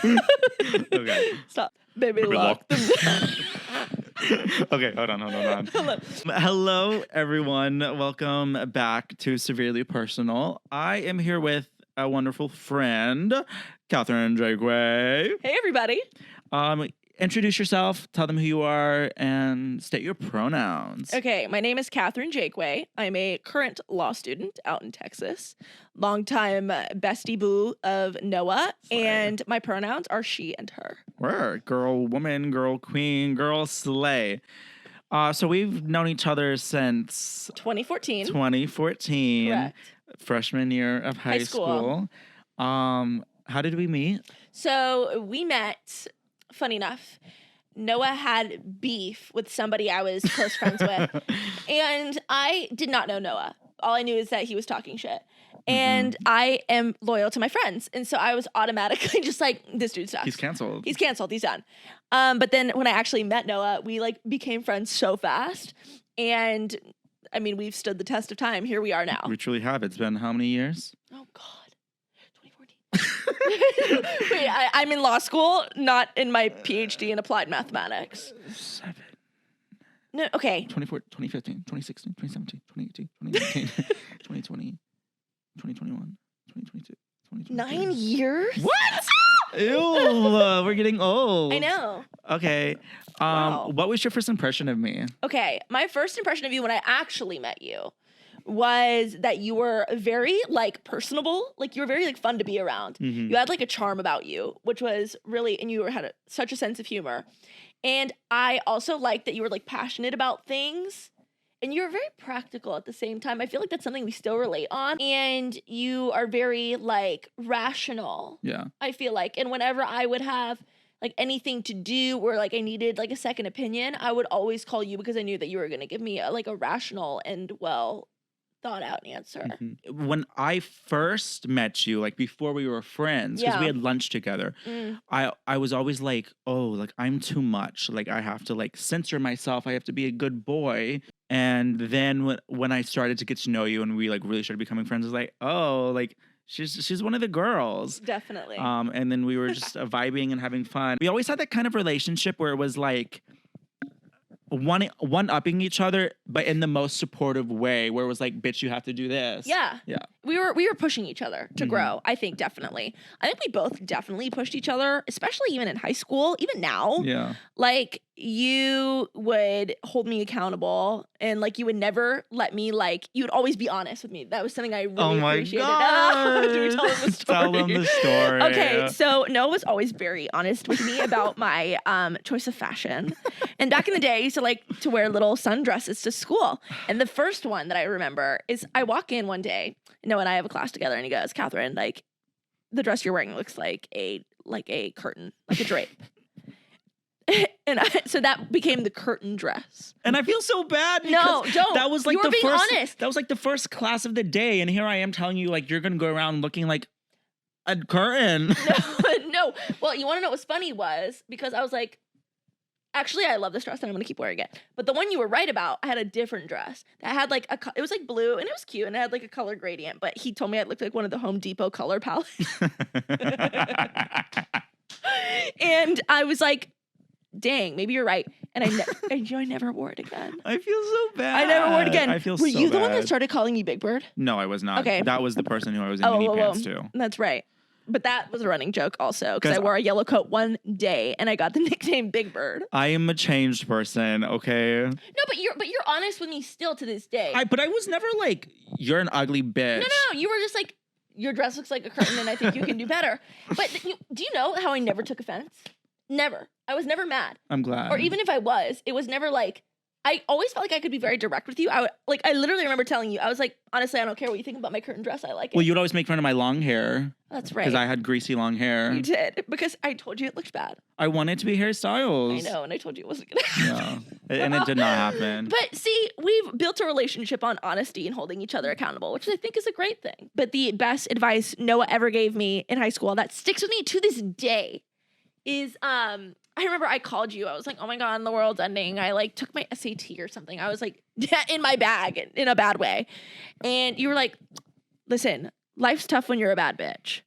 Okay. Stop. Baby, lock them down. Okay, hold on. Hello, everyone. Welcome back to Severely Personal. I am here with a wonderful friend, Katherine Jakeway. Hey, everybody. Introduce yourself, tell them who you are, and state your pronouns. Okay, my name is Katherine Jakeway. I'm a current law student out in Texas. Longtime bestie boo of Noah, and my pronouns are she and her. We're girl, woman, girl, queen, girl, slay. So we've known each other since 2014. 2014. Correct. Freshman year of high school. How did we meet? So we met, funny enough, Noah had beef with somebody I was close friends with, and I did not know Noah. All I knew is that he was talking shit. And I am loyal to my friends. And so I was automatically just like, this dude sucks. He's canceled. He's done. But then when I actually met Noah, we like became friends so fast. And I mean, we've stood the test of time. Here we are now. We truly have. It's been how many years? Oh, God. 2014. Wait, I'm in law school, not in my PhD in applied mathematics. 7. No, okay. 2015, 2016, 2017, 2018, 2019, 2020. 2021, 2022, 2023. 9 years? What? Ew, we're getting old. I know. Okay. Wow. What was your first impression of me? Okay, my first impression of you when I actually met you was that you were very like personable, like you were very like fun to be around. You had like a charm about you, which was really, and you had such a sense of humor. And I also liked that you were like passionate about things. And you're very practical at the same time. I feel like that's something we still relate on. And you are very, like, rational. Yeah. I feel like. And whenever I would have, like, anything to do or, like, I needed, like, a second opinion, I would always call you because I knew that you were going to give me, a rational and well-thought-out answer. When I first met you, like, before we were friends, because we had lunch together, I was always like, oh, like, I'm too much. Like, I have to, like, censor myself. I have to be a good boy. And then when I started to get to know you and we like really started becoming friends, I was like, oh, like she's one of the girls. Definitely. And then we were just vibing and having fun. We always had that kind of relationship where it was like one-upping each other, but in the most supportive way, where it was like, bitch, you have to do this. Yeah. Yeah. We were pushing each other to grow, I think, definitely. I think we both definitely pushed each other, especially even in high school, even now. Yeah. Like, you would hold me accountable and, like, you would never let me, like, you would always be honest with me. That was something I really appreciated. God. Should we tell them the story? Tell them the story. Okay, so Noah was always very honest with me about my choice of fashion. And back in the day, I used to like to wear little sundresses to school. And the first one that I remember is I walk in one day, Noah and I have a class together, and he goes, Katherine, like, the dress you're wearing looks like a curtain, like a drape. And so that became the curtain dress. And I feel so bad because no, don't. That was like you were being honest. That was like the first class of the day, and here I am telling you like you're gonna go around looking like a curtain. No. Well, you want to know what's funny was because I was like, actually, I love this dress and I'm gonna keep wearing it. But the one you were right about, I had a different dress that had like it was like blue and it was cute and it had like a color gradient. But he told me it looked like one of the Home Depot color palettes. And I was like, dang, maybe you're right. And I never wore it again. I feel so bad. I never wore it again. I feel Were so you the one bad. that started calling me Big Bird? No, I was not. Okay. That was the person who I was in mini pants to. That's right. But that was a running joke also because I wore a yellow coat one day and I got the nickname Big Bird. I am a changed person, okay? No, but you're honest with me still to this day. But I was never like, you're an ugly bitch. No. You were just like, your dress looks like a curtain and I think you can do better. But do you know how I never took offense? Never. I was never mad. I'm glad. Or even if I was, it was never like, I always felt like I could be very direct with you. I literally remember telling you, I was like, honestly, I don't care what you think about my curtain dress. I like it. Well, you'd always make fun of my long hair. That's right. Because I had greasy long hair. You did. Because I told you it looked bad. I wanted to be Harry Styles. I know, and I told you it wasn't going to happen. Yeah. And it did not happen. But see, we've built a relationship on honesty and holding each other accountable, which I think is a great thing. But the best advice Noah ever gave me in high school that sticks with me to this day is I remember I called you. I was like, oh my God, the world's ending. I like took my SAT or something. I was like in my bag in a bad way. And you were like, listen, life's tough when you're a bad bitch.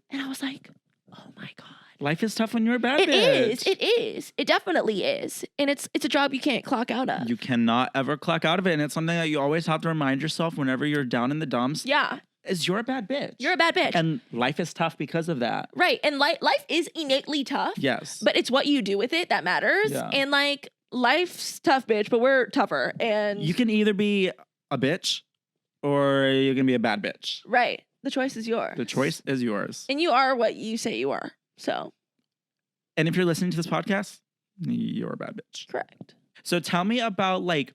And I was like, oh my God. Life is tough when you're a bad bitch. It is. It definitely is. And it's a job you can't clock out of. You cannot ever clock out of it. And it's something that you always have to remind yourself whenever you're down in the dumps. Yeah. Is you're a bad bitch. You're a bad bitch. And life is tough because of that. Right. And life is innately tough. Yes. But it's what you do with it that matters. Yeah. And like, life's tough, bitch, but we're tougher. And you can either be a bitch or you can be a bad bitch. Right. The choice is yours. The choice is yours. And you are what you say you are. So. And if you're listening to this podcast, you're a bad bitch. Correct. So tell me about like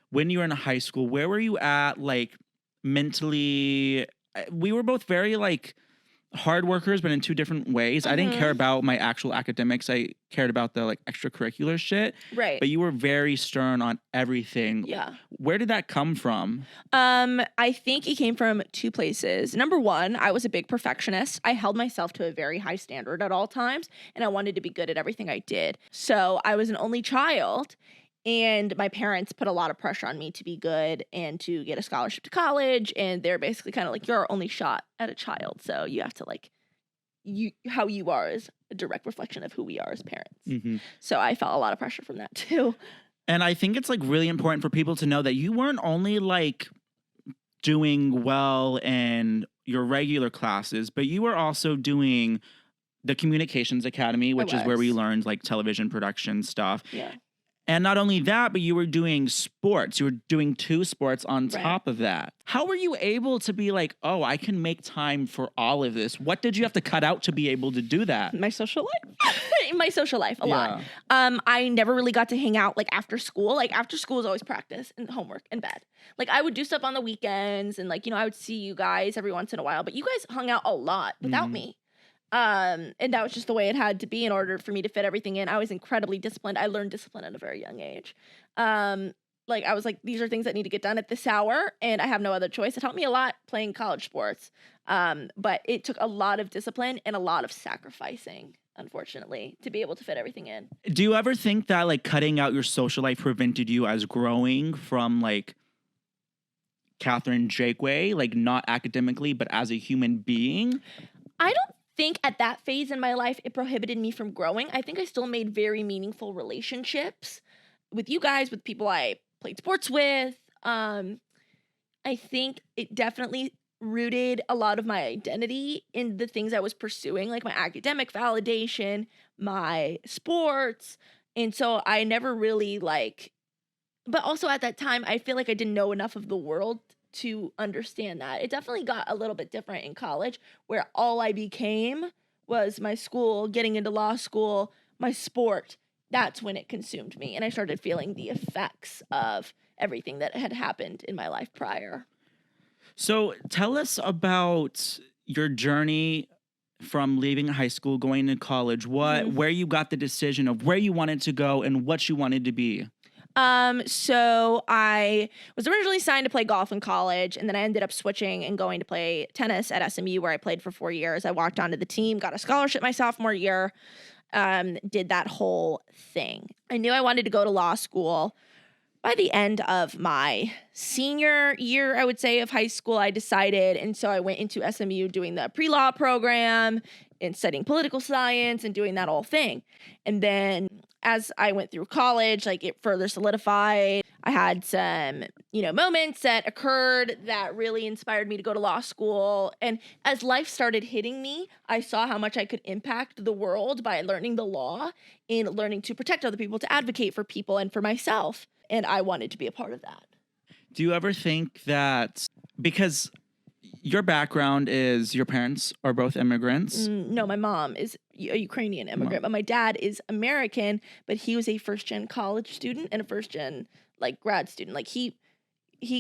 when you were in high school, where were you at like mentally? We were both very like hard workers, but in two different ways. I didn't care about my actual academics. I cared about the like extracurricular shit. Right. But you were very stern on everything. Yeah. Where did that come from? I think it came from two places. Number one, I was a big perfectionist. I held myself to a very high standard at all times, and I wanted to be good at everything I did. So I was an only child. And my parents put a lot of pressure on me to be good and to get a scholarship to college. And they're basically kind of like, you're our only shot at a child. So you have to like, how you are is a direct reflection of who we are as parents. Mm-hmm. So I felt a lot of pressure from that too. And I think it's like really important for people to know that you weren't only like doing well in your regular classes, but you were also doing the Communications Academy, which is where we learned like television production stuff. Yeah. And not only that, but you were doing sports. You were doing 2 sports on top of that. How were you able to be like, oh, I can make time for all of this? What did you have to cut out to be able to do that? My social life. My social life, a lot. I never really got to hang out like after school. Like after school is always practice and homework and bed. Like I would do stuff on the weekends and like, you know, I would see you guys every once in a while. But you guys hung out a lot without me. And that was just the way it had to be in order for me to fit everything in. I was incredibly disciplined. I learned discipline at a very young age. Like I was like, these are things that need to get done at this hour and I have no other choice. It taught me a lot playing college sports. But it took a lot of discipline and a lot of sacrificing, unfortunately, to be able to fit everything in. Do you ever think that like cutting out your social life prevented you as growing from like Katherine Jakeway, like not academically, but as a human being? I don't think at that phase in my life it prohibited me from growing. I think I still made very meaningful relationships with you guys, with people I played sports with. I think it definitely rooted a lot of my identity in the things I was pursuing, like my academic validation, my sports. And so I never really like, but also at that time, I feel like I didn't know enough of the world to understand that. It definitely got a little bit different in college where all I became was my school, getting into law school, my sport. That's when it consumed me. And I started feeling the effects of everything that had happened in my life prior. So tell us about your journey from leaving high school, going to college, where you got the decision of where you wanted to go and what you wanted to be. So I was originally signed to play golf in college, and then I ended up switching and going to play tennis at SMU, where I played for 4 years. I walked onto the team, got a scholarship my sophomore year, did that whole thing. I knew I wanted to go to law school. By the end of my senior year, I would say, of high school, I decided, and so I went into SMU doing the pre-law program and studying political science and doing that whole thing. And then as I went through college, like it further solidified. I had some, moments that occurred that really inspired me to go to law school. And as life started hitting me, I saw how much I could impact the world by learning the law and learning to protect other people, to advocate for people and for myself. And I wanted to be a part of that. Do you ever think that because your background is your parents are both immigrants? No, my mom is a Ukrainian immigrant, but my dad is American, but he was a first-gen college student and a first-gen grad student. Like he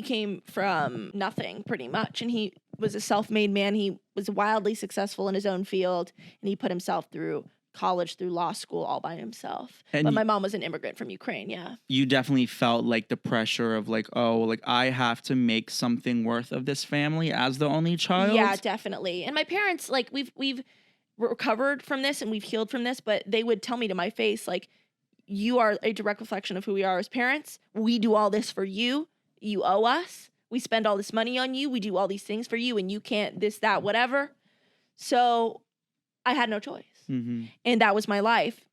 came from nothing pretty much, and he was a self-made man. He was wildly successful in his own field, and he put himself through college, through law school, all by himself. And but my mom was an immigrant from Ukraine, yeah. You definitely felt like the pressure of I have to make something worth of this family as the only child? Yeah, definitely. And my parents, we've recovered from this and we've healed from this, but they would tell me to my face, you are a direct reflection of who we are as parents. We do all this for you. You owe us. We spend all this money on you. We do all these things for you, and you can't this, that, whatever. So I had no choice. And that was my life.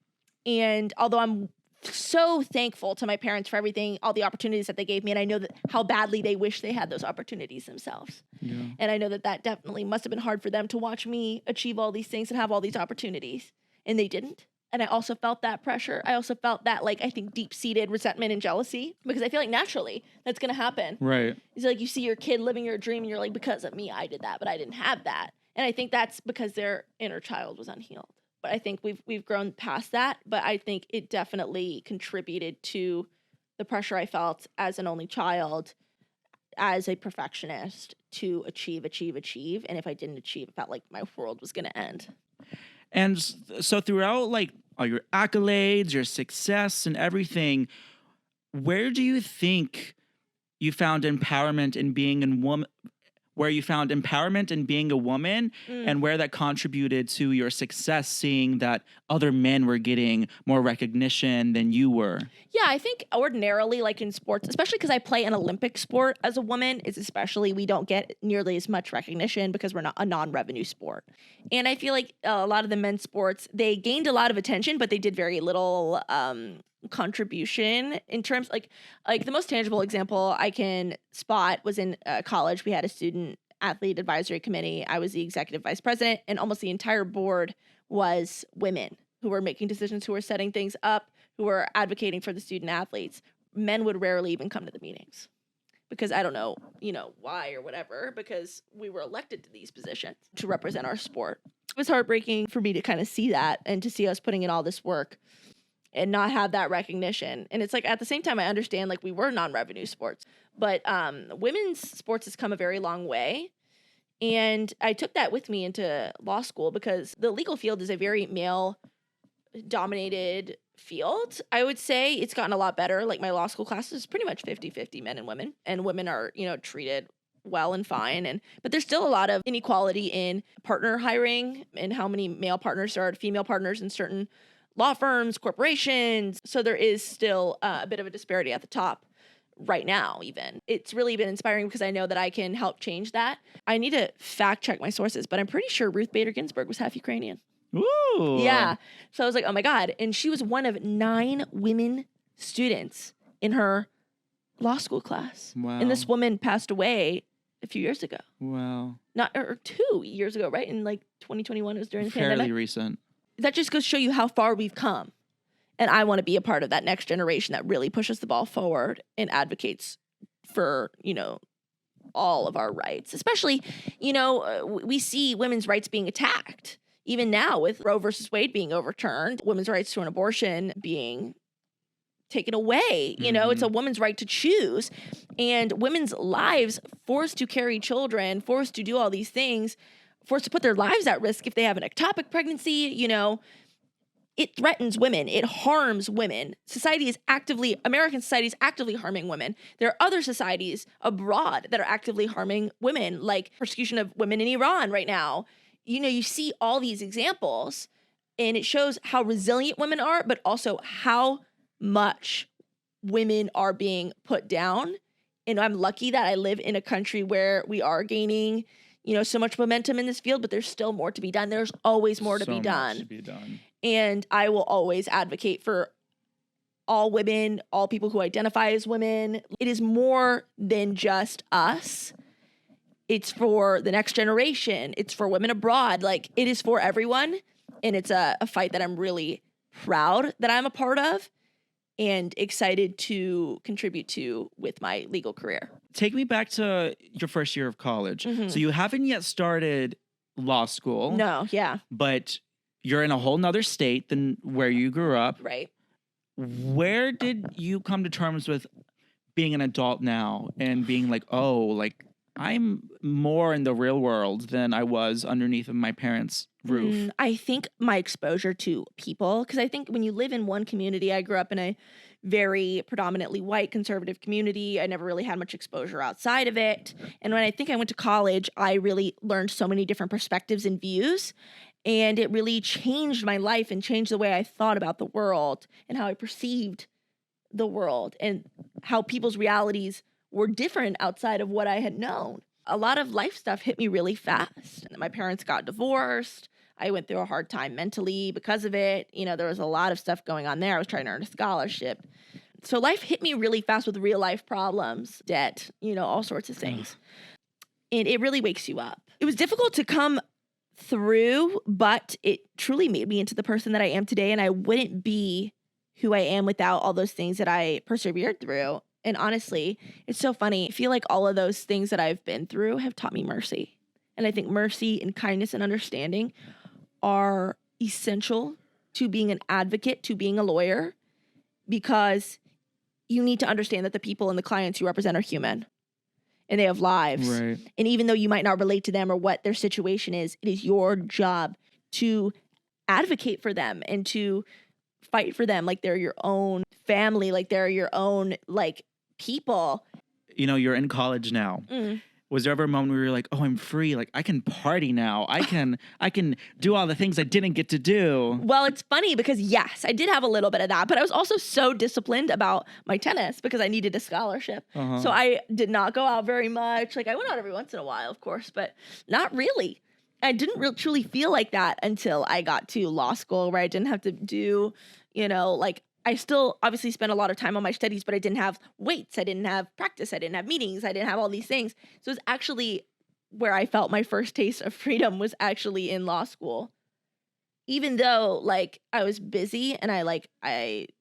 And although I'm so thankful to my parents for everything, all the opportunities that they gave me, and I know that how badly they wish they had those opportunities themselves. Yeah. And I know that that definitely must have been hard for them to watch me achieve all these things and have all these opportunities, and they didn't. And I also felt that pressure. I also felt that, like, I think deep-seated resentment and jealousy, because I feel like naturally that's going to happen. Right. It's like you see your kid living your dream and you're like, because of me, I did that, but I didn't have that. And I think that's because their inner child was unhealed. But I think we've grown past that. But I think it definitely contributed to the pressure I felt as an only child, as a perfectionist, to achieve. And if I didn't achieve, it felt like my world was going to end. And so throughout, like, all your accolades, your success and everything, where do you think you found empowerment in being a woman? Where you found empowerment in being a woman, and where that contributed to your success, seeing that other men were getting more recognition than you were? Yeah, I think ordinarily, like in sports, especially because I play an Olympic sport as a woman, we don't get nearly as much recognition because we're not a non-revenue sport. And I feel like a lot of the men's sports, they gained a lot of attention, but they did very little contribution in terms like the most tangible example I can spot was in college. We had a student athlete advisory committee. I was the executive vice president, and almost the entire board was women who were making decisions, who were setting things up, who were advocating for the student athletes. Men would rarely even come to the meetings because I don't know, why or whatever, because we were elected to these positions to represent our sport. It was heartbreaking for me to kind of see that and to see us putting in all this work and not have that recognition. And it's like, at the same time, I understand, like, we were non-revenue sports, but women's sports has come a very long way. And I took that with me into law school because the legal field is a very male-dominated field. I would say it's gotten a lot better. Like, my law school class is pretty much 50-50 men and women are, treated well and fine. But there's still a lot of inequality in partner hiring and how many male partners are female partners in certain law firms, corporations. So there is still a bit of a disparity at the top right now, even. It's really been inspiring because I know that I can help change that. I need to fact check my sources, but I'm pretty sure Ruth Bader Ginsburg was half Ukrainian. Ooh. Yeah. So I was like, oh my God. And she was one of 9 women students in her law school class. Wow. And this woman passed away a few years ago. Wow. Or 2 years ago, right? In like 2021, it was during the pandemic. Fairly recent. That just goes to show you how far we've come. And I want to be a part of that next generation that really pushes the ball forward and advocates for, all of our rights. Especially, we see women's rights being attacked. Even now with Roe versus Wade being overturned, women's rights to an abortion being taken away. It's a woman's right to choose. And women's lives forced to carry children, forced to do all these things, forced to put their lives at risk if they have an ectopic pregnancy, it threatens women. It harms women. American society is actively harming women. There are other societies abroad that are actively harming women, like persecution of women in Iran right now. You see all these examples, and it shows how resilient women are, but also how much women are being put down. And I'm lucky that I live in a country where we are gaining so much momentum in this field, but there's still more to be done. There's always more to be done. And I will always advocate for all women, all people who identify as women. It is more than just us. It's for the next generation. It's for women abroad. Like, it is for everyone. And it's a fight that I'm really proud that I'm a part of and excited to contribute to with my legal career. Take me back to your first year of college. Mm-hmm. So you haven't yet started law school. No, yeah. But you're in a whole nother state than where you grew up. Right. Where did you come to terms with being an adult now and being like, oh, like, I'm more in the real world than I was underneath of my parents' roof? I think my exposure to people, because I think when you live in one community, I grew up in a very predominantly white conservative community. I never really had much exposure outside of it. And when I think I went to college, I really learned so many different perspectives and views. And it really changed my life and changed the way I thought about the world and how I perceived the world and how people's realities were different outside of what I had known. A lot of life stuff hit me really fast. My parents got divorced. I went through a hard time mentally because of it. You know, there was a lot of stuff going on there. I was trying to earn a scholarship. So life hit me really fast with real life problems, debt, you know, all sorts of things. And it really wakes you up. It was difficult to come through, but it truly made me into the person that I am today. And I wouldn't be who I am without all those things that I persevered through. And honestly, it's so funny. I feel like all of those things that I've been through have taught me mercy. And I think mercy and kindness and understanding are essential to being an advocate, to being a lawyer, because you need to understand that the people and the clients you represent are human and they have lives. Right. And even though you might not relate to them or what their situation is, it is your job to advocate for them and to fight for them like they're your own family, like they're your own, like, people. You know, you're in college now. Was there ever a moment where you're like, oh, I'm free. Like, I can party now. I can do all the things I didn't get to do. Well, it's funny because, yes, I did have a little bit of that, but I was also so disciplined about my tennis because I needed a scholarship. So I did not go out very much. Like, I went out every once in a while, of course, but not really. I didn't truly feel like that until I got to law school, where I didn't have to do, you know, like, I still obviously spent a lot of time on my studies, but I didn't have weights. I didn't have practice. I didn't have meetings. I didn't have all these things. So it's actually where I felt my first taste of freedom was actually in law school. Even though, like, I was busy and I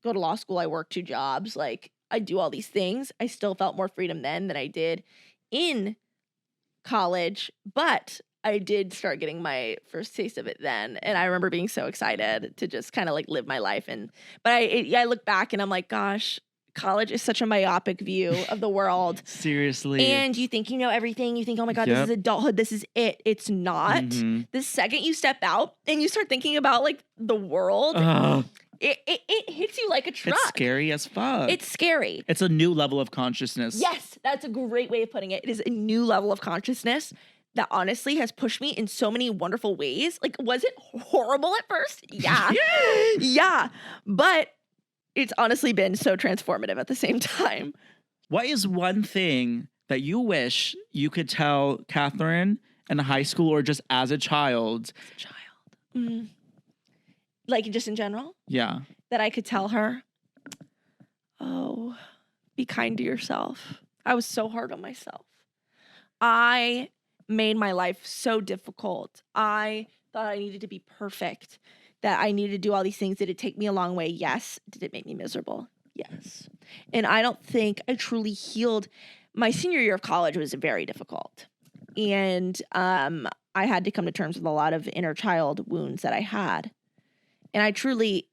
go to law school, I work 2 jobs, like, I do all these things, I still felt more freedom then than I did in college, but I did start getting my first taste of it then. And I remember being so excited to just kind of like live my life. But I look back and I'm like, gosh, college is such a myopic view of the world. Seriously. And you think you know everything. You think, oh my God, this is adulthood. This is it. It's not. The second you step out and you start thinking about like the world, it hits you like a truck. It's scary as fuck. It's scary. It's a new level of consciousness. Yes, that's a great way of putting it. It is a new level of consciousness that honestly has pushed me in so many wonderful ways. Like, was it horrible at first? Yeah. Yeah. But it's honestly been so transformative at the same time. What is one thing that you wish you could tell Katherine in high school or just as a child? Like, just in general? Yeah. That I could tell her? Oh, be kind to yourself. I was so hard on myself. I made my life so difficult. I thought I needed to be perfect, that I needed to do all these things. Did it take me a long way? Yes. Did it make me miserable? Yes. And I don't think I truly healed. My senior year of college was very difficult. And I had to come to terms with a lot of inner child wounds that I had. And I truly,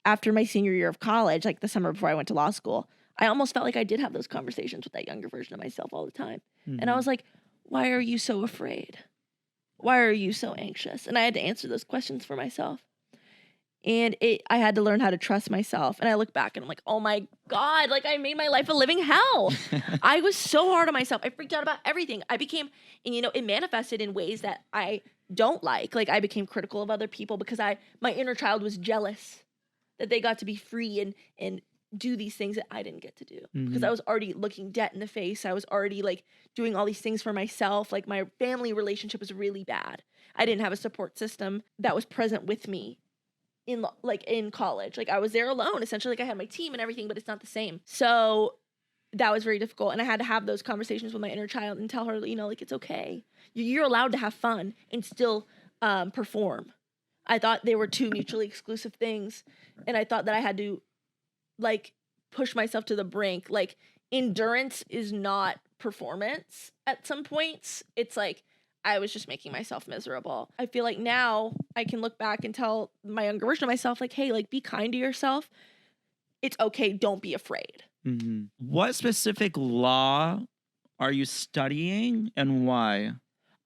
after my senior year of college, like the summer before I went to law school, I almost felt like I did have those conversations with that younger version of myself all the time. And I was like, why are you so afraid? Why are you so anxious? And I had to answer those questions for myself. And I had to learn how to trust myself. And I look back and I'm like, oh my God, like I made my life a living hell. I was so hard on myself. I freaked out about everything. I became, and you know, it manifested in ways that I don't like. Like I became critical of other people because my inner child was jealous that they got to be free and do these things that I didn't get to do because I was already looking debt in the face. I was already like doing all these things for myself. Like my family relationship was really bad. I didn't have a support system that was present with me in college. Like I was there alone, essentially. Like I had my team and everything, but it's not the same. So that was very difficult. And I had to have those conversations with my inner child and tell her, you know, like, it's okay. You're allowed to have fun and still perform. I thought they were two mutually exclusive things. And I thought that I had to like push myself to the brink. Like endurance is not performance at some points. It's like I was just making myself miserable. I feel like now I can look back and tell my younger version of myself, like, hey, like be kind to yourself. It's okay. Don't be afraid. What specific law are you studying and why?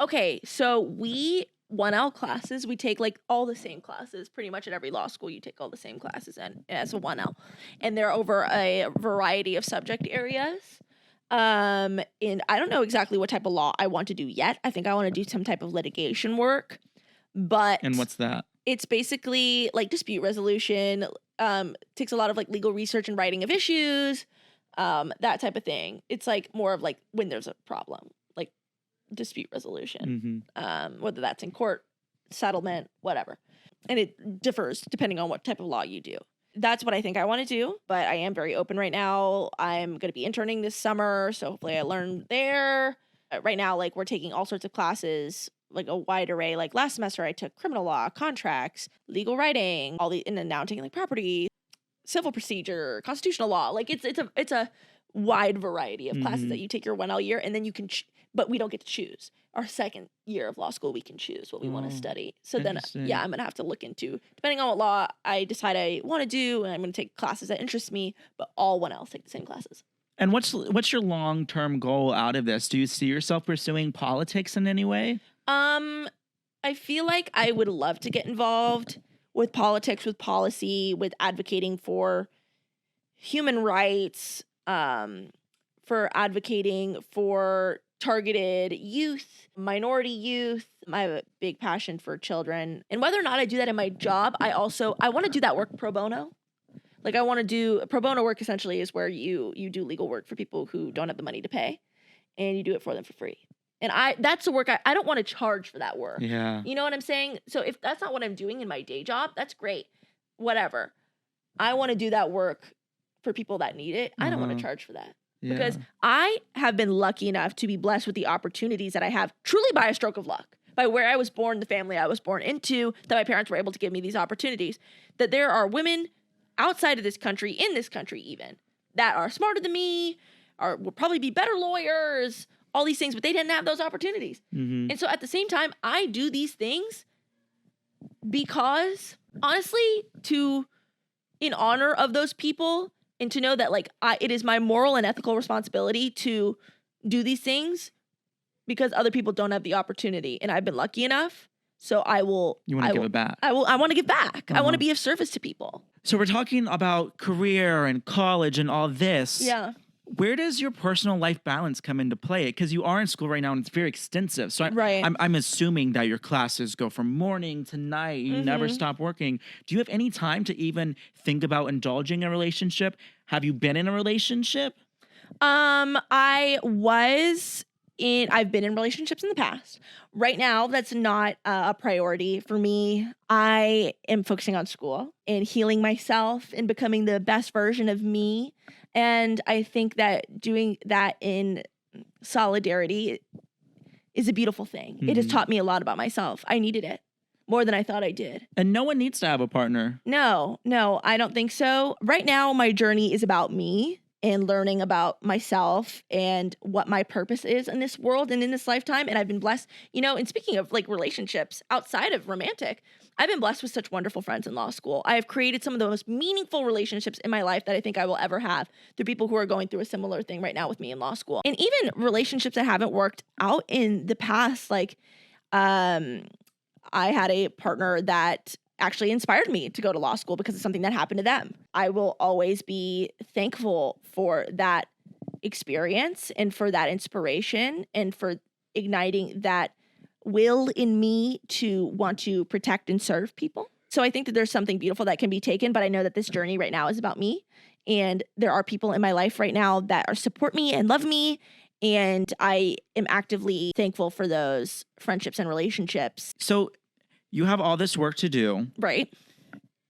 Okay, so we 1L classes, we take like all the same classes. Pretty much at every law school, you take all the same classes and as a 1L. And they're over a variety of subject areas. And I don't know exactly what type of law I want to do yet. I think I want to do some type of litigation work. But and what's that? It's basically like dispute resolution. Takes a lot of like legal research and writing of issues, that type of thing. It's like more of like when there's a problem, like dispute resolution, whether that's in court settlement, whatever. And it differs depending on what type of law you do. That's what I think I want to do, but I am very open right now. I'm going to be interning this summer, so hopefully I learn there. Right now, like, we're taking all sorts of classes, like a wide array. Like last semester, I took criminal law, contracts, legal writing, and then now I'm taking like property, civil procedure, constitutional law. Like it's a wide variety of classes that you take your 1L year, and then you can, but we don't get to choose. Our second year of law school, we can choose what we want to study. So then, yeah, I'm going to have to look into, depending on what law I decide I want to do, and I'm going to take classes that interest me, but all 1Ls take the same classes. And what's your long-term goal out of this? Do you see yourself pursuing politics in any way? I feel like I would love to get involved with politics, with policy, with advocating for human rights, for advocating for targeted youth, minority youth. I have a big passion for children. And whether or not I do that in my job, I want to do that work pro bono. Like, I want to do pro bono work. Essentially is where you do legal work for people who don't have the money to pay, and you do it for them for free. And that's the work I don't want to charge for that work. Yeah. You know what I'm saying? So if that's not what I'm doing in my day job, that's great. Whatever. I want to do that work for people that need it. I don't want to charge for that. Yeah. Because I have been lucky enough to be blessed with the opportunities that I have truly by a stroke of luck, by where I was born, the family I was born into, that my parents were able to give me these opportunities, that there are women outside of this country, in this country even, that are smarter than me, will probably be better lawyers, all these things, but they didn't have those opportunities. Mm-hmm. And so at the same time, I do these things because, honestly, in honor of those people, and to know that, like, it is my moral and ethical responsibility to do these things because other people don't have the opportunity, and I've been lucky enough. So I will. You want to give it back. I want to give back. I want to be of service to people. So we're talking about career and college and all this. Yeah. Where does your personal life balance come into play? Because you are in school right now and it's very extensive. So I'm assuming that your classes go from morning to night. You never stop working. Do you have any time to even think about indulging in a relationship? Have you been in a relationship? I've been in relationships in the past. Right now, that's not a priority for me. I am focusing on school and healing myself and becoming the best version of me. And I think that doing that in solidarity is a beautiful thing. Mm-hmm. It has taught me a lot about myself. I needed it more than I thought I did. And no one needs to have a partner. No, I don't think so. Right now, my journey is about me and learning about myself and what my purpose is in this world and in this lifetime. And I've been blessed, and speaking of like relationships outside of romantic, I've been blessed with such wonderful friends in law school. I have created some of the most meaningful relationships in my life that I think I will ever have through people who are going through a similar thing right now with me in law school. And even relationships that haven't worked out in the past, like I had a partner that actually inspired me to go to law school because of something that happened to them. I will always be thankful for that experience and for that inspiration and for igniting that will in me to want to protect and serve people. So I think that there's something beautiful that can be taken, but I know that this journey right now is about me. And there are people in my life right now that support me and love me. And I am actively thankful for those friendships and relationships. So you have all this work to do. Right.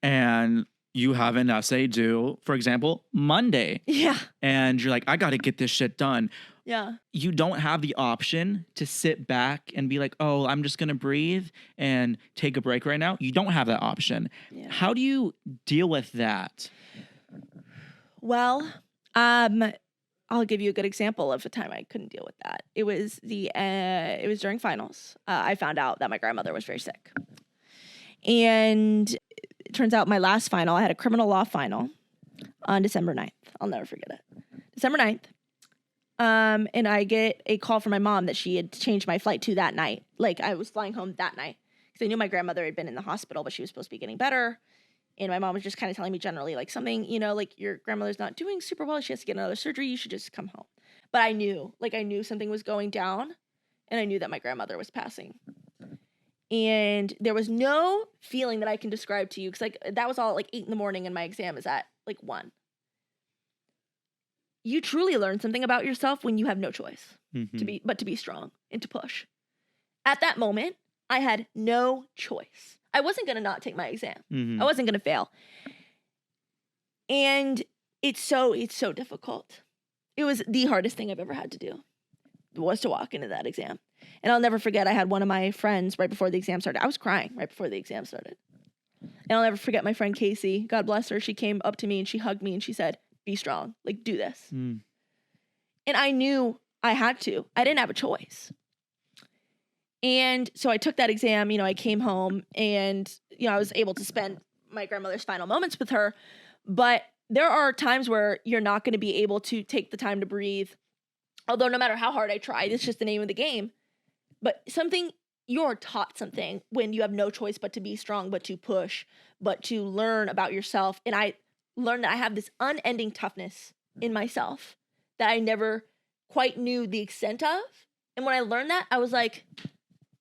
And you have an essay due, for example, Monday. Yeah. And you're like, I got to get this shit done. Yeah. You don't have the option to sit back and be like, oh, I'm just going to breathe and take a break right now. You don't have that option. Yeah. How do you deal with that? Well, I'll give you a good example of a time I couldn't deal with that. It was during finals. I found out that my grandmother was very sick. And it turns out my last final, I had a criminal law final on December 9th. I'll never forget it. December 9th. And I get a call from my mom that she had changed my flight to that night. Like, I was flying home that night because I knew my grandmother had been in the hospital, but she was supposed to be getting better. And my mom was just kind of telling me generally, like, something, like, your grandmother's not doing super well. She has to get another surgery. You should just come home. But I knew something was going down, and I knew that my grandmother was passing. And there was no feeling that I can describe to you because, like, that was all at, like, 8 a.m. and my exam is at, like, 1. You truly learn something about yourself when you have no choice to be strong and to push. At that moment, I had no choice. I wasn't going to not take my exam. I wasn't going to fail. And it's so difficult. It was the hardest thing I've ever had to do, was to walk into that exam. And I'll never forget, I had one of my friends right before the exam started. I was crying right before the exam started. And I'll never forget my friend Casey, God bless her. She came up to me and she hugged me and she said, be strong, like do this. And I knew I had to. I didn't have a choice. And so I took that exam, I came home and, I was able to spend my grandmother's final moments with her. But there are times where you're not going to be able to take the time to breathe. Although no matter how hard I tried, it's just the name of the game. But you're taught something when you have no choice but to be strong, but to push, but to learn about yourself. And I learned that I have this unending toughness in myself that I never quite knew the extent of. And when I learned that, I was like,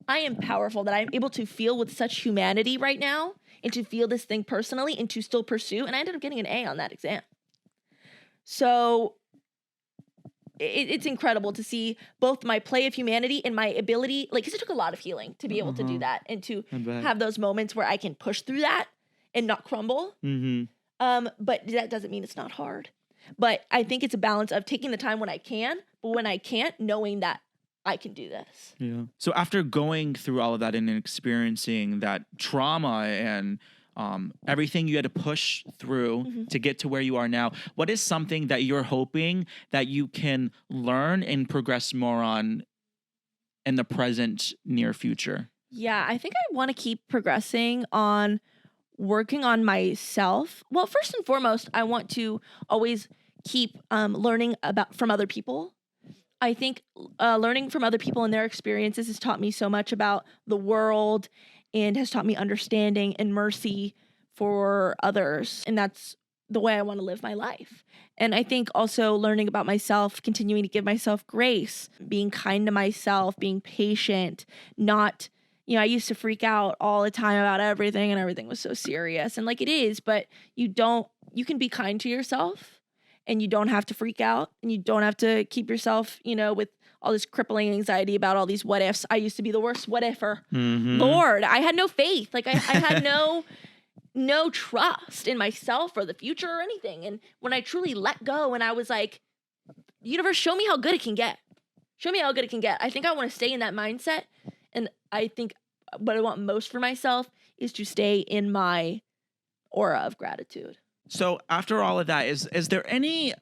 I am powerful, that I'm able to feel with such humanity right now and to feel this thing personally and to still pursue. And I ended up getting an A on that exam. So it's incredible to see both my play of humanity and my ability, because it took a lot of healing to be able to do that and to have those moments where I can push through that and not crumble. But that doesn't mean it's not hard. But I think it's a balance of taking the time when I can, but when I can't, knowing that I can do this. Yeah. So after going through all of that and experiencing that trauma and everything you had to push through to get to where you are now, what is something that you're hoping that you can learn and progress more on in the present near future? Yeah, I think I want to keep progressing on working on myself. Well, first and foremost, I want to always keep learning from other people. I think learning from other people and their experiences has taught me so much about the world and has taught me understanding and mercy for others. And that's the way I want to live my life. And I think also learning about myself, continuing to give myself grace, being kind to myself, being patient, not, I used to freak out all the time about everything and everything was so serious. And it is, but you can be kind to yourself and you don't have to freak out and you don't have to keep yourself, with all this crippling anxiety about all these what ifs. I used to be the worst what iffer. Lord, I had no faith. I had no trust in myself or the future or anything. And when I truly let go and I was like, universe, show me how good it can get. Show me how good it can get. I think I want to stay in that mindset. And I think what I want most for myself is to stay in my aura of gratitude. So after all of that, is there any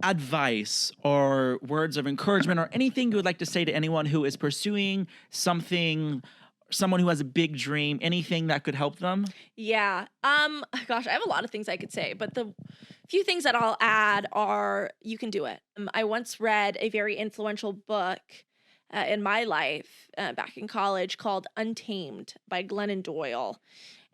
advice or words of encouragement or anything you would like to say to anyone who is pursuing something, someone who has a big dream, anything that could help them? Yeah. Gosh, I have a lot of things I could say, but the few things that I'll add are you can do it. I once read a very influential book in my life back in college called Untamed by Glennon Doyle.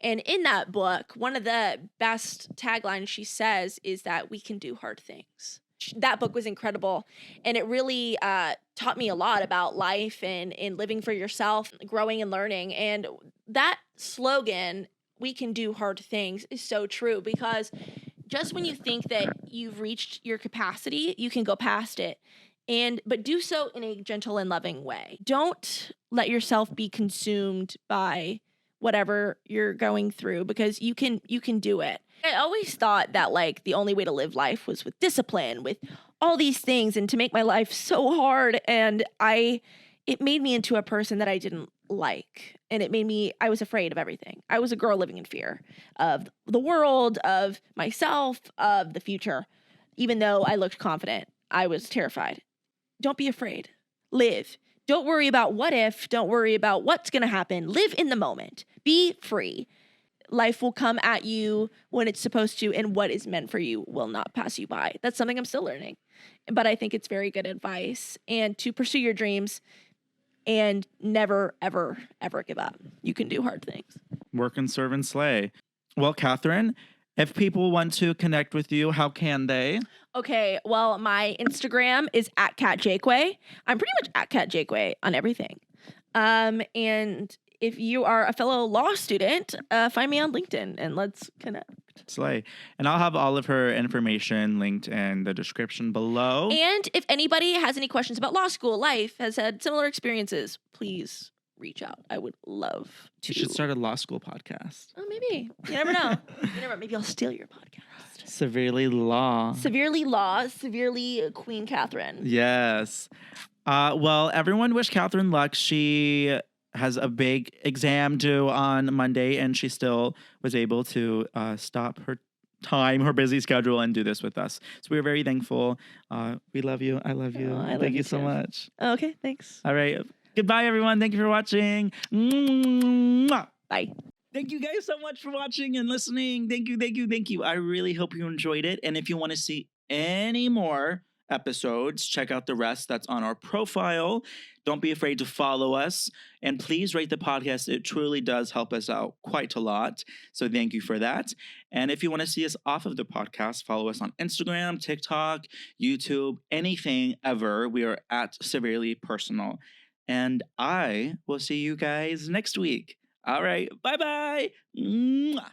And in that book, one of the best taglines she says is that we can do hard things. That book was incredible. And it really taught me a lot about life and living for yourself, growing and learning. And that slogan, we can do hard things, is so true because just when you think that you've reached your capacity, you can go past it. But do so in a gentle and loving way. Don't let yourself be consumed by whatever you're going through because you can do it. I always thought that the only way to live life was with discipline, with all these things and to make my life so hard. And it made me into a person that I didn't like. And I was afraid of everything. I was a girl living in fear of the world, of myself, of the future. Even though I looked confident, I was terrified. Don't be afraid. Live. Don't worry about what if. Don't worry about what's going to happen. Live in the moment. Be free. Life will come at you when it's supposed to, and what is meant for you will not pass you by. That's something I'm still learning. But I think it's very good advice. And to pursue your dreams and never, ever, ever give up. You can do hard things. Work and serve and slay. Well, Katherine, if people want to connect with you, how can they? Okay, well, my Instagram is @KatJakeway. I'm pretty much @KatJakeway on everything. And if you are a fellow law student, find me on LinkedIn and let's connect. Slay. And I'll have all of her information linked in the description below. And if anybody has any questions about law school, life, has had similar experiences, please reach out. I would love to. You should start a law school podcast. Oh, maybe. You never know. Maybe I'll steal your podcast. Severely Law, Severely Queen Katherine. Yes. Well, everyone wish Katherine luck. She has a big exam due on Monday, and she still was able to stop her busy schedule, and do this with us. So we're very thankful. We love you. I love you. Thank you so much. Okay, thanks. All right. Goodbye, everyone. Thank you for watching. Mwah. Bye. Thank you guys so much for watching and listening. Thank you. I really hope you enjoyed it. And if you want to see any more episodes, check out the rest that's on our profile. Don't be afraid to follow us. And please rate the podcast. It truly does help us out quite a lot. So thank you for that. And if you want to see us off of the podcast, follow us on Instagram, TikTok, YouTube, anything ever. We are at Severely Personal. And I will see you guys next week. All right. Bye-bye. Mwah.